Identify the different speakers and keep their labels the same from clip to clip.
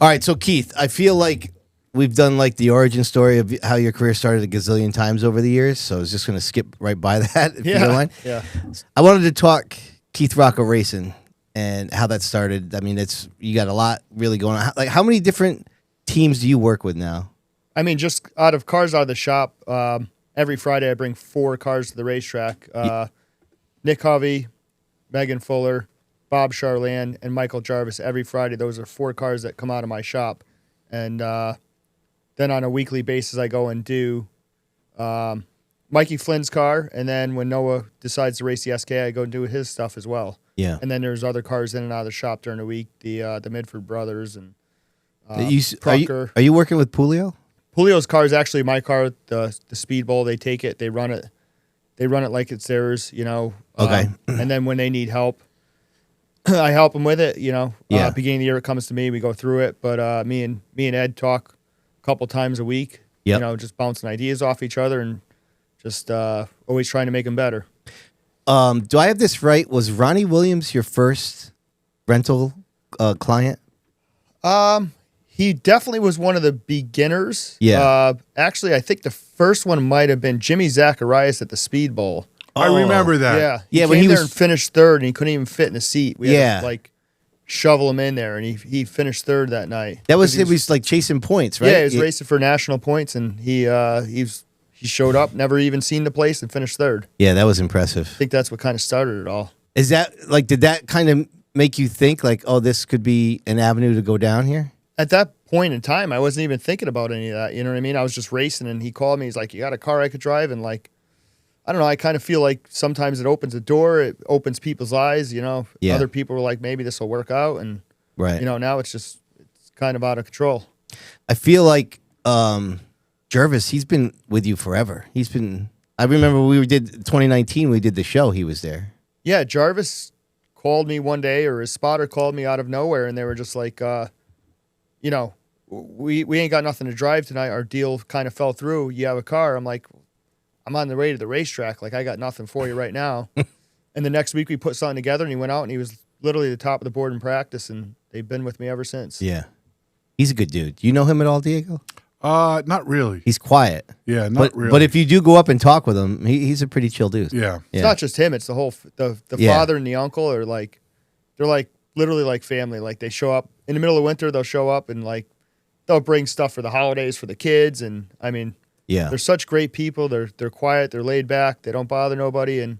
Speaker 1: All right, so Keith, I feel like we've done like the origin story of how your career started a gazillion times over the years, so I was just going to skip right by that, if you don't mind.
Speaker 2: Yeah.
Speaker 1: I wanted to talk Keith Rocco Racing and how that started. I mean, you got a lot really going on. Like, how many different teams do you work with now?
Speaker 2: I mean, just cars out of the shop, every Friday I bring 4 cars to the racetrack. Nick Hovey, Megan Fuller, Bob Charland, and Michael Jarvis. Every Friday, those are 4 cars that come out of my shop. And then on a weekly basis, I go and do Mikey Flynn's car. And then when Noah decides to race the SK, I go and do his stuff as well.
Speaker 1: Yeah.
Speaker 2: And then there's other cars in and out of the shop during the week, the Midford brothers and
Speaker 1: Are you working with Pulio?
Speaker 2: Julio's car is actually my car, the Speedbowl. They take it, they run it like it's theirs, you know.
Speaker 1: Okay.
Speaker 2: And then when they need help, I help them with it, you know.
Speaker 1: Yeah.
Speaker 2: Beginning of the year, it comes to me, we go through it. But me and Ed talk a couple times a week,
Speaker 1: Yep.
Speaker 2: you know, just bouncing ideas off each other and just always trying to make them better.
Speaker 1: Do I have this right? Was Ronnie Williams your first rental client?
Speaker 2: He definitely was one of the beginners.
Speaker 1: Yeah.
Speaker 2: Actually, I think the first one might have been Jimmy Zacharias at the Speedbowl.
Speaker 3: I remember that.
Speaker 2: Yeah.
Speaker 1: Yeah,
Speaker 2: He
Speaker 1: when
Speaker 2: came
Speaker 1: he
Speaker 2: there
Speaker 1: was-
Speaker 2: and finished third, and he couldn't even fit in the seat. We had
Speaker 1: Yeah.
Speaker 2: to, like, shovel him in there, and he finished third that night.
Speaker 1: It was like chasing points, right?
Speaker 2: Yeah, he was racing for national points, and he showed up, never even seen the place, and finished third.
Speaker 1: Yeah, that was impressive.
Speaker 2: I think that's what kind of started it all.
Speaker 1: Is that like, did that kind of make you think like, oh, this could be an avenue to go down here?
Speaker 2: At that point in time, I wasn't even thinking about any of that. You know what I mean? I was just racing, and he called me. He's like, "You got a car I could drive?" And like, I don't know. I kind of feel like sometimes it opens a door, it opens people's eyes. You know,
Speaker 1: Yeah.
Speaker 2: Other people were like, maybe this will work out, and
Speaker 1: Right.
Speaker 2: you know, now it's kind of out of control.
Speaker 1: I feel like Jervis, he's been with you forever. I remember we did 2019, we did the show, he was there.
Speaker 2: Yeah, Jarvis called me one day, or his spotter called me out of nowhere, and they were just like, you know, we ain't got nothing to drive tonight. Our deal kind of fell through. You have a car? I'm like, I'm on the way to the racetrack. Like, I got nothing for you right now. And the next week we put something together, and he went out, and he was literally the top of the board in practice, and they've been with me ever since.
Speaker 1: Yeah. He's a good dude. You know him at all, Diego?
Speaker 3: Not really.
Speaker 1: He's quiet.
Speaker 3: Yeah, not really.
Speaker 1: But if you do go up and talk with him, he's a pretty chill dude.
Speaker 3: Yeah.
Speaker 2: It's not just him. It's the whole the
Speaker 1: Yeah.
Speaker 2: father and the uncle are like, they're like literally like family. Like, they show up in the middle of winter. They'll show up and like they'll bring stuff for the holidays for the kids. And I mean,
Speaker 1: Yeah.
Speaker 2: they're such great people. They're quiet. They're laid back. They don't bother nobody. And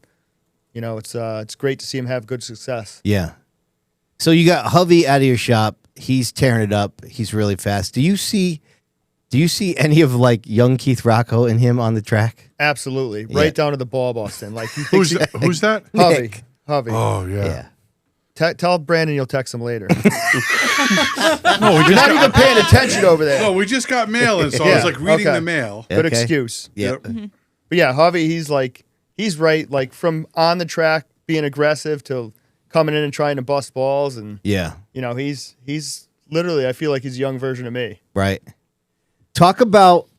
Speaker 2: you know, it's great to see them have good success.
Speaker 1: Yeah. So you got Hovey out of your shop. He's tearing it up. He's really fast. Do you see any of like young Keith Rocco in him on the track?
Speaker 2: Absolutely,
Speaker 1: Yeah.
Speaker 2: right down to the ball, Boston. Like, he
Speaker 3: Who's
Speaker 2: thinks
Speaker 3: who's that?
Speaker 2: Hovey. Hovey.
Speaker 3: Oh yeah.
Speaker 1: Yeah.
Speaker 2: Tell Brandon you'll text him later.
Speaker 3: No, we
Speaker 2: You're
Speaker 3: just
Speaker 2: not
Speaker 3: got,
Speaker 2: even paying attention over there.
Speaker 3: no, we just got mail in, so I
Speaker 2: Yeah,
Speaker 3: was like reading
Speaker 2: okay.
Speaker 3: the mail.
Speaker 2: Good
Speaker 1: Okay.
Speaker 2: excuse.
Speaker 1: Yeah.
Speaker 2: But yeah, Hovey, he's right, like from on the track being aggressive to coming in and trying to bust balls, and
Speaker 1: Yeah.
Speaker 2: you know, he's literally, I feel like he's a young version of me.
Speaker 1: Right. Talk about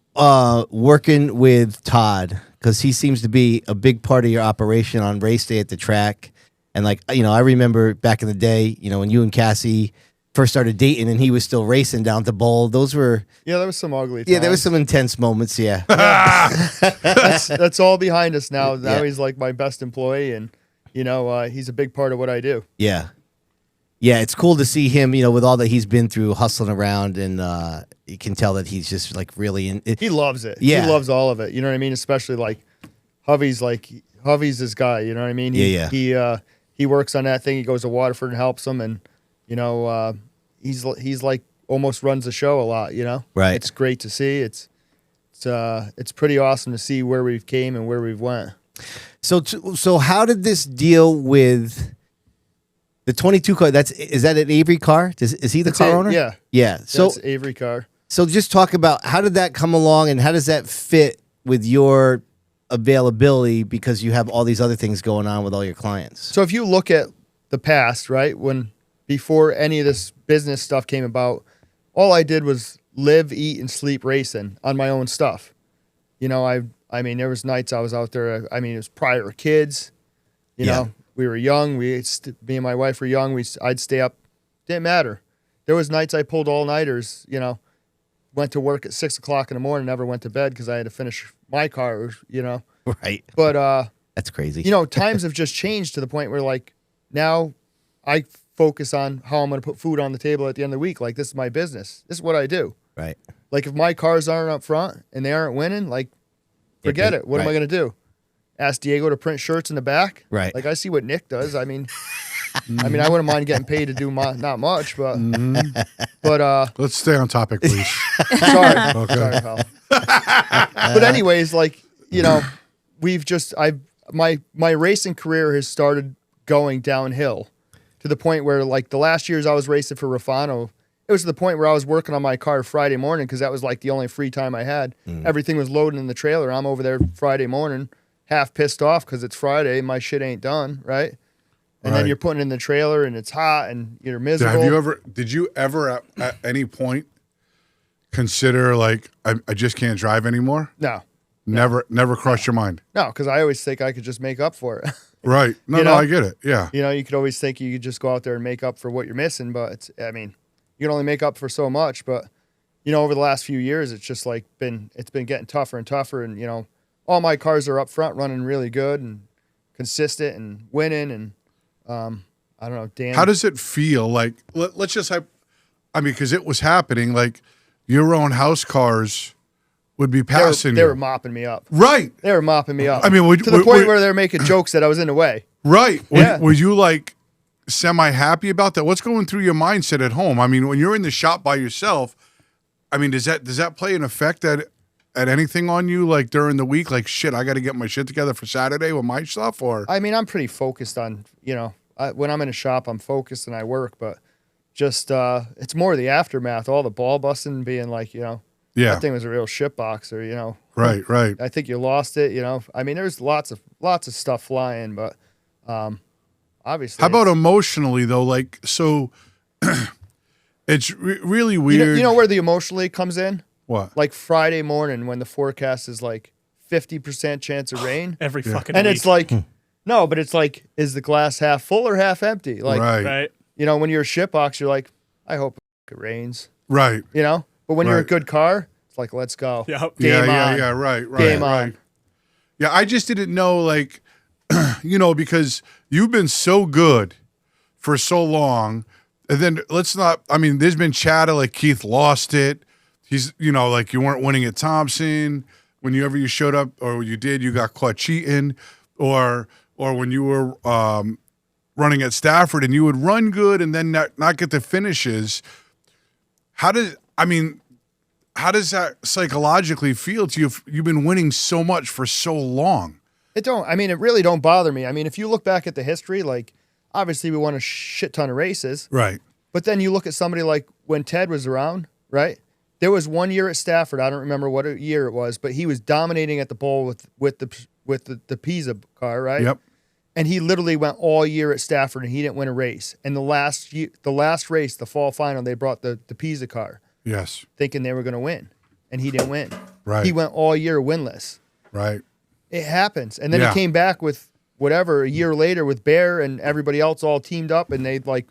Speaker 1: working with Todd, because he seems to be a big part of your operation on race day at the track. And like, you know, I remember back in the day, you know, when you and Cassie first started dating and he was still racing down to Bowl. Those were
Speaker 2: Yeah, there was some ugly times.
Speaker 1: yeah, there was some intense moments. Yeah.
Speaker 2: That's all behind us now. Now
Speaker 1: Yeah.
Speaker 2: he's like my best employee, and you know, he's a big part of what I do.
Speaker 1: Yeah. Yeah, it's cool to see him, you know, with all that he's been through, hustling around, and you can tell that he's just like really in it.
Speaker 2: He loves it.
Speaker 1: Yeah.
Speaker 2: He loves all of it. You know what I mean? Especially like Hovey's his guy. You know what I mean? He works on that thing. He goes to Waterford and helps him, and you know, he's like almost runs the show a lot. You know,
Speaker 1: Right.
Speaker 2: It's great to see. It's pretty awesome to see where we've came and where we've went.
Speaker 1: So how did this deal with the 22 car? Is that an Avery car? Is he the car owner?
Speaker 2: Yeah.
Speaker 1: Yeah. So
Speaker 2: That's Avery car.
Speaker 1: So just talk about how did that come along and how does that fit with your availability, because you have all these other things going on with all your clients.
Speaker 2: So if you look at the past, right, before any of this business stuff came about, all I did was live, eat, and sleep racing on my own stuff. You know, I mean, there was nights I was out there. I mean, it was prior kids. You know, we were young. Me and my wife were young. I'd stay up. Didn't matter. there was nights I pulled all-nighters, you know, went to work at 6 o'clock in the morning, never went to bed because I had to finish my car, you know.
Speaker 1: Right.
Speaker 2: But,
Speaker 1: That's crazy.
Speaker 2: you know, times have just changed to the point where, like, now I focus on how I'm going to put food on the table at the end of the week. Like, this is my business. This is what I do.
Speaker 1: Right.
Speaker 2: Like, if my cars aren't up front and they aren't winning, like, forget it. What am I going to do? Ask Diego to print shirts in the back?
Speaker 1: Right.
Speaker 2: Like, I see what Nick does. I mean, I wouldn't mind getting paid to do not much, but
Speaker 3: Let's stay on topic, please.
Speaker 2: sorry,
Speaker 3: Okay.
Speaker 2: sorry, pal. But anyways, like, you know, my racing career has started going downhill to the point where, like, the last years I was racing for Rafano, it was to the point where I was working on my car Friday morning because that was like the only free time I had. Everything was loading in the trailer. I'm over there Friday morning, half pissed off because it's Friday and my shit ain't done, right? And then
Speaker 3: Right.
Speaker 2: you're putting it in the trailer and it's hot and you're miserable.
Speaker 3: Did you ever at any point consider, like, I just can't drive anymore?
Speaker 2: No,
Speaker 3: Never crossed your mind?
Speaker 2: no, because I always think I could just make up for it.
Speaker 3: Right. No,
Speaker 2: You
Speaker 3: no,
Speaker 2: know?
Speaker 3: I get it. Yeah.
Speaker 2: You know, you could always think you could just go out there and make up for what you're missing, but it's, I mean, you can only make up for so much. But, you know, over the last few years, it's just like it's been getting tougher and tougher. And, you know, all my cars are up front running really good and consistent and winning. And I don't know, Dan.
Speaker 3: How does it feel? Like, let's just have, because it was happening, like, your own house cars would be passing
Speaker 2: they
Speaker 3: you.
Speaker 2: were mopping me up.
Speaker 3: Right.
Speaker 2: They were mopping me up.
Speaker 3: I mean,
Speaker 2: to the point where they're making jokes that I was in the way.
Speaker 3: Right.
Speaker 2: Yeah.
Speaker 3: Were you, like, semi-happy about that? What's going through your mindset at home? I mean, when you're in the shop by yourself, I mean, does that play an effect at anything on you, like, during the week? Like, shit, I got to get my shit together for Saturday with my stuff? Or
Speaker 2: I mean, I'm pretty focused on, you know, when I'm in a shop, I'm focused and I work, but just it's more the aftermath, all the ball busting, being like, you know,
Speaker 3: yeah.
Speaker 2: that thing was a real shit boxer, you know.
Speaker 3: Right.
Speaker 2: I think you lost it, you know. I mean, there's lots of stuff flying, but obviously.
Speaker 3: How about emotionally, though? Like, so it's really weird.
Speaker 2: you know where the emotionally comes in?
Speaker 3: What?
Speaker 2: Like Friday morning when the forecast is like 50% chance of rain.
Speaker 4: Every fucking
Speaker 2: And
Speaker 4: week.
Speaker 2: it's like, no, but it's like, is the glass half full or half empty? Like,
Speaker 4: right.
Speaker 2: you know, when you're a shitbox, you're like, I hope it rains,
Speaker 3: Right.
Speaker 2: you know? But when you're a
Speaker 3: Right.
Speaker 2: good car, it's like, let's go.
Speaker 4: Yep.
Speaker 2: Game on.
Speaker 3: Yeah. Right.
Speaker 2: Game
Speaker 3: right.
Speaker 2: on.
Speaker 3: Yeah, I just didn't know, like, you know, because you've been so good for so long. And then there's been chatter like Keith lost it. He's, you know, like you weren't winning at Thompson. Whenever you showed up or you did, you got caught cheating. Or when you were running at Stafford and you would run good and then not get the finishes. How does that psychologically feel to you? You've been winning so much for so long.
Speaker 2: It really don't bother me. I mean, if you look back at the history, like, obviously we won a shit ton of races.
Speaker 3: Right.
Speaker 2: But then you look at somebody like when Ted was around, right? There was 1 year at Stafford. I don't remember what year it was, but he was dominating at the bowl with the Pisa car, right?
Speaker 3: Yep.
Speaker 2: And he literally went all year at Stafford and he didn't win a race. And the last race, the fall final, they brought the Pisa car,
Speaker 3: Yes.
Speaker 2: thinking they were going to win, and he didn't win.
Speaker 3: Right.
Speaker 2: He went all year winless.
Speaker 3: Right.
Speaker 2: It happens. And then
Speaker 3: Yeah.
Speaker 2: he came back with whatever a year later with Bear and everybody else all teamed up, and they like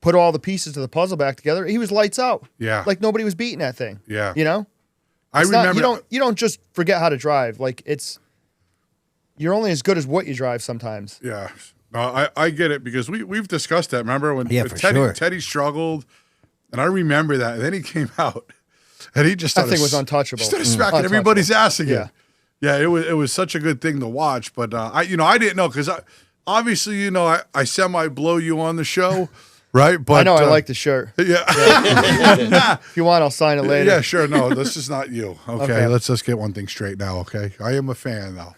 Speaker 2: put all the pieces of the puzzle back together. He was lights out.
Speaker 3: Yeah.
Speaker 2: Like nobody was beating that thing.
Speaker 3: Yeah.
Speaker 2: You know?
Speaker 3: I
Speaker 2: It's not-
Speaker 3: remember.
Speaker 2: you don't just forget how to drive. Like you're only as good as what you drive sometimes.
Speaker 3: Yeah. No, I get it because we've discussed that. Remember when
Speaker 1: Yeah,
Speaker 3: when
Speaker 1: for
Speaker 3: Teddy,
Speaker 1: sure.
Speaker 3: Teddy struggled, and I remember that. And then he came out, and he just
Speaker 2: That
Speaker 3: started,
Speaker 2: thing was untouchable.
Speaker 3: He started smacking
Speaker 2: Untouchable.
Speaker 3: everybody's ass again.
Speaker 2: Yeah.
Speaker 3: Yeah, it was such a good thing to watch. But I didn't know because obviously I semi blow you on the show, right? But
Speaker 2: I know. I like the shirt.
Speaker 3: Yeah.
Speaker 2: If you want, I'll sign it later.
Speaker 3: Yeah, sure. No, this is not you. Okay,
Speaker 2: Okay.
Speaker 3: let's just get one thing straight now. Okay, I am a fan now.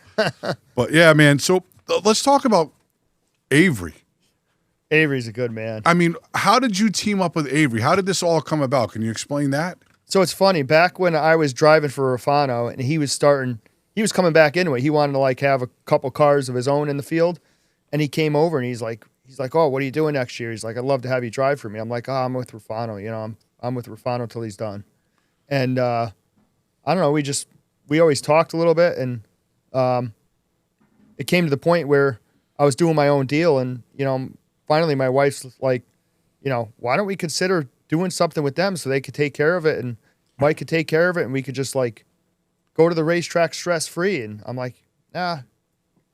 Speaker 3: But yeah, man. So let's talk about Avery.
Speaker 2: Avery's a good man.
Speaker 3: I mean, how did you team up with Avery? How did this all come about? Can you explain that?
Speaker 2: So it's funny. Back when I was driving for Rafano and he was coming back anyway. He wanted to like have a couple cars of his own in the field, and he came over and he's like, oh, what are you doing next year? He's like, I'd love to have you drive for me. I'm like, oh, I'm with Rafano. You know, I'm with Rafano till he's done. And I don't know. We always talked a little bit, and it came to the point where I was doing my own deal, and finally my wife's like, why don't we consider doing something with them so they could take care of it and Mike could take care of it and we could just like go to the racetrack stress-free. And I'm like, nah,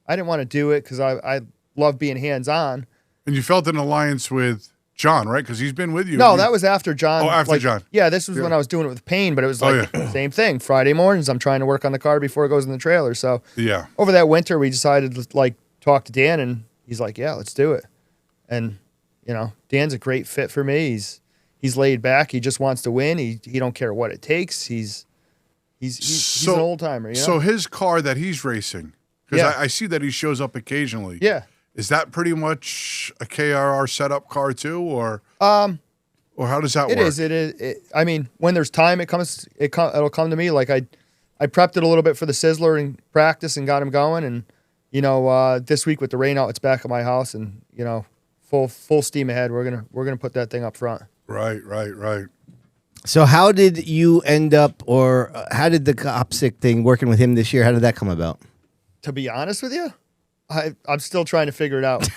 Speaker 2: I didn't want to do it because I love being hands-on.
Speaker 3: And you felt an alliance with John, right? Because he's been with you.
Speaker 2: No, that was after John.
Speaker 3: Oh, after John.
Speaker 2: Yeah, this was when I was doing it with Payne, but it was like same thing. Friday mornings, I'm trying to work on the car before it goes in the trailer. So
Speaker 3: yeah,
Speaker 2: over that winter, we decided to like talk to Dan, and he's like, yeah, let's do it. And, you know, Dan's a great fit for me. He's laid back. He just wants to win. He don't care what it takes. He's an old timer. You know?
Speaker 3: So his car that he's racing, because I see that he shows up occasionally.
Speaker 2: Yeah.
Speaker 3: Is that pretty much a KRR setup car too, or how does that work?
Speaker 2: It is. I mean, when there's time, it'll come to me. Like I prepped it a little bit for the Sizzler in practice and got him going. And you know, this week with the rain out, it's back at my house, and you know, full steam ahead. We're gonna put that thing up front.
Speaker 3: Right.
Speaker 1: So how did you end up, or how did the Kopsick thing working with him this year? How did that come about?
Speaker 2: To be honest with you, I'm still trying to figure it out.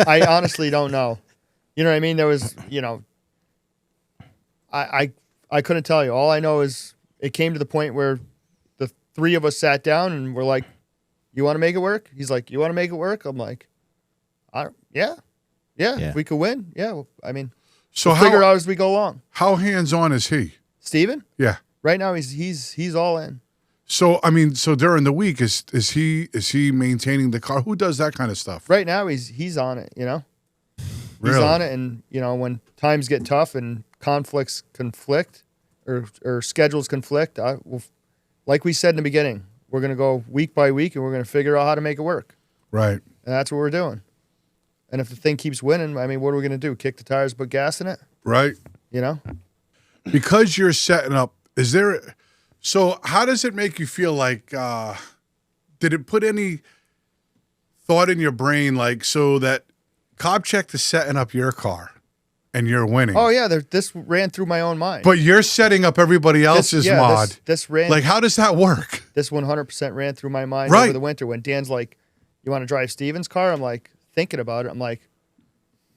Speaker 2: I honestly don't know. You know what I mean? There was, you know, I couldn't tell you. All I know is it came to the point where the three of us sat down and we're like, you want to make it work? He's like, you want to make it work? I'm like, yeah. If we could win, yeah. Well, I mean,
Speaker 3: so
Speaker 2: we'll figure it out as we go along.
Speaker 3: How hands-on is he?
Speaker 2: Steven?
Speaker 3: Yeah.
Speaker 2: Right now he's all in.
Speaker 3: So I mean, so during the week, is he maintaining the car? Who does that kind of stuff?
Speaker 2: Right now he's on it, you know.
Speaker 3: Really?
Speaker 2: He's on it, and you know, when times get tough and conflicts conflict or schedules conflict, like we said in the beginning, we're gonna go week by week and we're gonna figure out how to make it work.
Speaker 3: Right.
Speaker 2: And that's what we're doing. And if the thing keeps winning, I mean, what are we gonna do? Kick the tires, put gas in it?
Speaker 3: Right.
Speaker 2: You know?
Speaker 3: Because you're setting up, so how does it make you feel like, did it put any thought in your brain, like, so that Kopchak is setting up your car and you're winning?
Speaker 2: Oh, yeah, this ran through my own mind.
Speaker 3: But you're setting up everybody else's mod.
Speaker 2: This ran.
Speaker 3: Like, how does that work?
Speaker 2: This 100% ran through my mind over the winter when Dan's like, you want to drive Steven's car? I'm like, thinking about it. I'm like,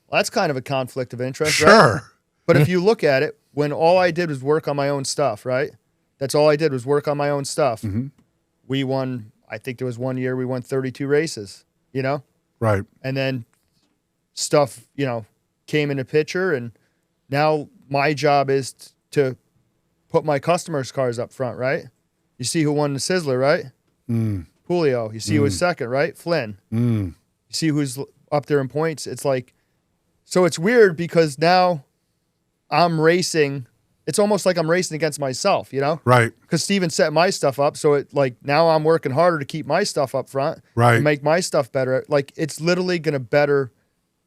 Speaker 2: well, that's kind of a conflict of interest,
Speaker 3: Sure.
Speaker 2: Right? But if you look at it, when all I did was work on my own stuff, right? That's all I did was work on my own stuff.
Speaker 3: Mm-hmm.
Speaker 2: We won, I think there was one year we won 32 races, you know?
Speaker 3: Right.
Speaker 2: And then stuff, you know, came into picture, and now my job is to put my customers' cars up front, right? You see who won the Sizzler, right? Julio. You see who was second, right? Flynn. You see who's up there in points. It's like, so it's weird because now I'm racing. It's almost like I'm racing against myself, you know?
Speaker 3: Right.
Speaker 2: Because Steven set my stuff up, so it like now I'm working harder to keep my stuff up front,
Speaker 3: right,
Speaker 2: and make my stuff better. Like it's literally going to better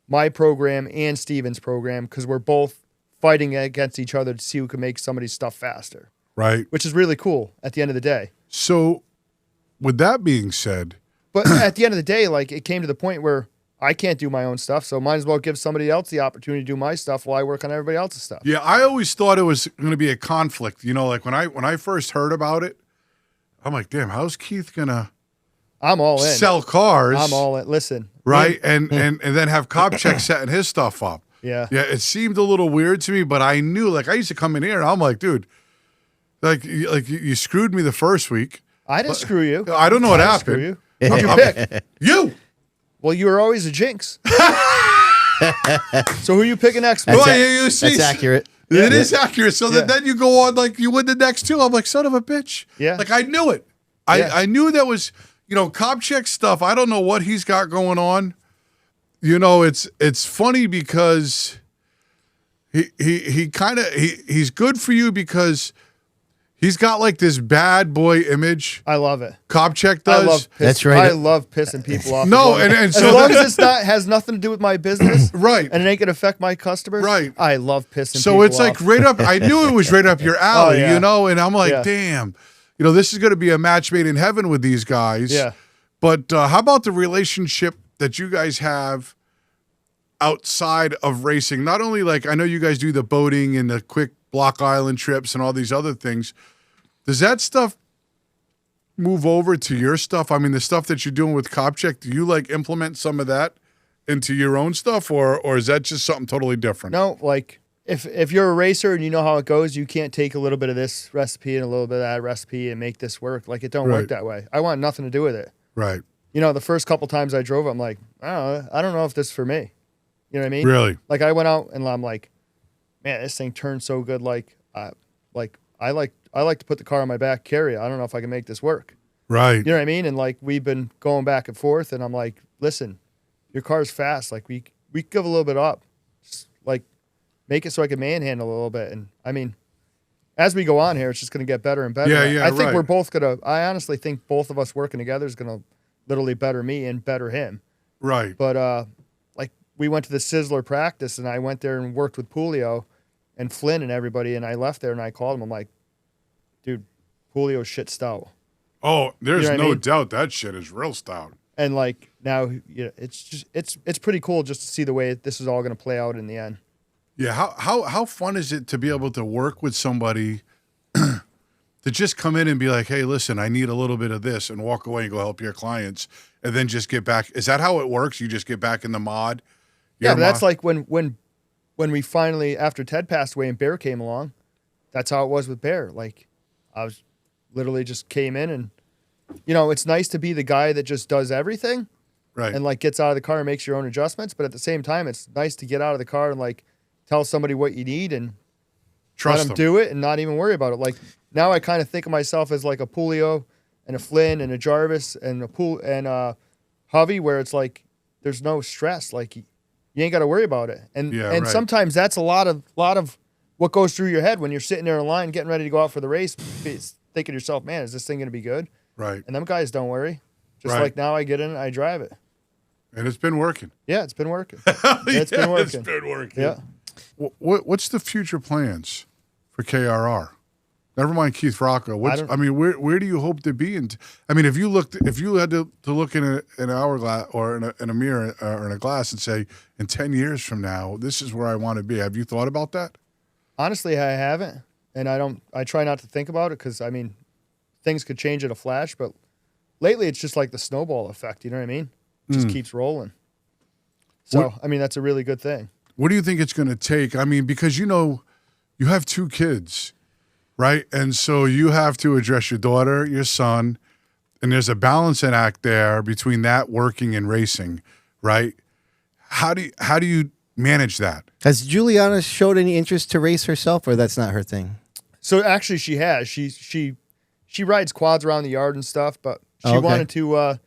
Speaker 2: my program and Steven's program because we're both fighting against each other to see who can make somebody's stuff faster.
Speaker 3: Right.
Speaker 2: Which is really cool at the end of the day.
Speaker 3: So, with that being said,
Speaker 2: but at the end of the day, like it came to the point where I can't do my own stuff, so might as well give somebody else the opportunity to do my stuff while I work on everybody else's stuff.
Speaker 3: Yeah, I always thought it was going to be a conflict. You know, like when I first heard about it, I'm like, damn, how's Keith gonna?
Speaker 2: I'm all in.
Speaker 3: Sell cars.
Speaker 2: I'm all in. Listen,
Speaker 3: right, and then have Kopchak setting his stuff up.
Speaker 2: Yeah,
Speaker 3: yeah. It seemed a little weird to me, but I knew. Like I used to come in here, and I'm like, dude, like you screwed me the first week.
Speaker 2: I didn't screw you.
Speaker 3: I don't know what happened.
Speaker 2: Screw you. Who'd you pick?
Speaker 3: You.
Speaker 2: Well, you were always a jinx. So who you picking next?
Speaker 1: That's accurate.
Speaker 3: It is accurate. So then you go on, like, you win the next two. I'm like, son of a bitch.
Speaker 2: Yeah.
Speaker 3: Like, I knew it. I knew that was, you know, Kopchak stuff. I don't know what he's got going on. You know, it's funny because he's good for you because he's got like this bad boy image.
Speaker 2: I love it.
Speaker 3: Kopchak does.
Speaker 1: That's right.
Speaker 2: I love pissing people off.
Speaker 3: No, and so
Speaker 2: as long as it's not has nothing to do with my business,
Speaker 3: right?
Speaker 2: And it ain't gonna affect my customers,
Speaker 3: right?
Speaker 2: I love pissing.
Speaker 3: So
Speaker 2: people
Speaker 3: it's
Speaker 2: off.
Speaker 3: like right up. I knew it was right up your alley, you know. And I'm like, damn, you know, this is gonna be a match made in heaven with these guys.
Speaker 2: Yeah.
Speaker 3: But how about the relationship that you guys have outside of racing? Not only like I know you guys do the boating and the quick Block Island trips and all these other things. Does that stuff move over to your stuff? I mean, the stuff that you're doing with Kopchak, do you like implement some of that into your own stuff, or is that just something totally different?
Speaker 2: No, like if you're a racer and you know how it goes, you can't take a little bit of this recipe and a little bit of that recipe and make this work. Like, it don't work that way. I want nothing to do with it.
Speaker 3: Right.
Speaker 2: You know, the first couple times I drove, I'm like, I don't know if this is for me. You know what I mean?
Speaker 3: Really?
Speaker 2: Like, I went out and I'm like, man, this thing turns so good. Like I like to put the car on my back, carry it. I don't know if I can make this work.
Speaker 3: Right.
Speaker 2: You know what I mean? And like, we've been going back and forth, and I'm like, listen, your car's fast. Like, we give a little bit up. Just, like, make it so I can manhandle a little bit. And I mean, as we go on here, it's just going to get better and better.
Speaker 3: Yeah,
Speaker 2: I think we're both going to, I honestly think both of us working together is going to literally better me and better him.
Speaker 3: Right.
Speaker 2: But, like, we went to the Sizzler practice, and I went there and worked with Julio and Flynn and everybody, and I left there and I called him. I'm like, dude, Julio's shit stout.
Speaker 3: Oh, there's
Speaker 2: You know what I mean?
Speaker 3: doubt that shit is real stout.
Speaker 2: And like, now, you know, it's just it's pretty cool just to see the way this is all going to play out in the end.
Speaker 3: Yeah, how fun is it to be able to work with somebody to just come in and be like, hey, listen, I need a little bit of this, and walk away and go help your clients, and then just get back? Is that how it works? You just get back in the mod?
Speaker 2: Yeah, but that's like when we finally, after Ted passed away and Bear came along, that's how it was with Bear. Like, I was literally just came in, and, you know, it's nice to be the guy that just does everything.
Speaker 3: Right.
Speaker 2: And like gets out of the car and makes your own adjustments. But at the same time, it's nice to get out of the car and like tell somebody what you need and
Speaker 3: Trust
Speaker 2: let them do it and not even worry about it. Like, now I kind of think of myself as like a Pulio and a Flynn and a Jarvis and a Hovey, where it's like there's no stress. Like, you ain't got to worry about it. And sometimes that's a lot of what goes through your head when you're sitting there in line getting ready to go out for the race, thinking to yourself, man, is this thing going to be good?
Speaker 3: Right.
Speaker 2: And them guys don't worry. Just like now I get in and I drive it.
Speaker 3: And it's been working.
Speaker 2: Yeah, it's been working. It's been working.
Speaker 3: It's been working.
Speaker 2: Yeah.
Speaker 3: What's the future plans for KRR? Never mind Keith Rocco. Where do you hope to be? If you had to look in an hourglass or in a mirror or in a glass and say, in 10 years from now, this is where I want to be. Have you thought about that?
Speaker 2: Honestly, I haven't, and I try not to think about it because, I mean, things could change in a flash. But lately, it's just like the snowball effect. You know what I mean? It just keeps rolling. So, I mean, that's a really good thing. What
Speaker 3: do you think it's going to take? I mean, because, you know, you have 2 kids. Right. And so you have to address your daughter, your son, and there's a balancing act there between that working and racing. Right. How do you manage that?
Speaker 1: Has Juliana showed any interest to race herself, or that's not her thing?
Speaker 2: So actually she has. She rides quads around the yard and stuff, but she wanted to,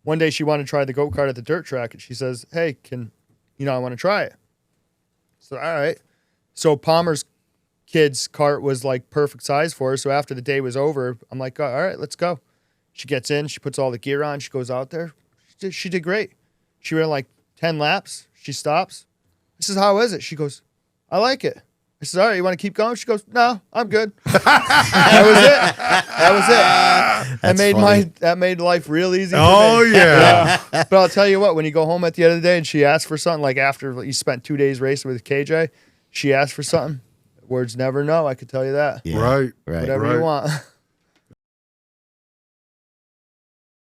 Speaker 2: one day she wanted to try the go-kart at the dirt track, and she says, hey, I want to try it. So, all right. So Palmer's kid's cart was like perfect size for her. So after the day was over, I'm like, all right, let's go. She gets in, she puts all the gear on, she goes out there. She did great. She ran like 10 laps. She stops. I says, how is it? She goes, I like it. I says, all right, you want to keep going? She goes, no, I'm good. That was it. That made life real easy for me.
Speaker 3: Oh, yeah.
Speaker 2: But I'll tell you what, when you go home at the end of the day and she asks for something, like after you spent 2 days racing with KJ, she asked for something. Words never no, I could tell you that.
Speaker 1: Yeah.
Speaker 3: Right.
Speaker 2: Whatever you want.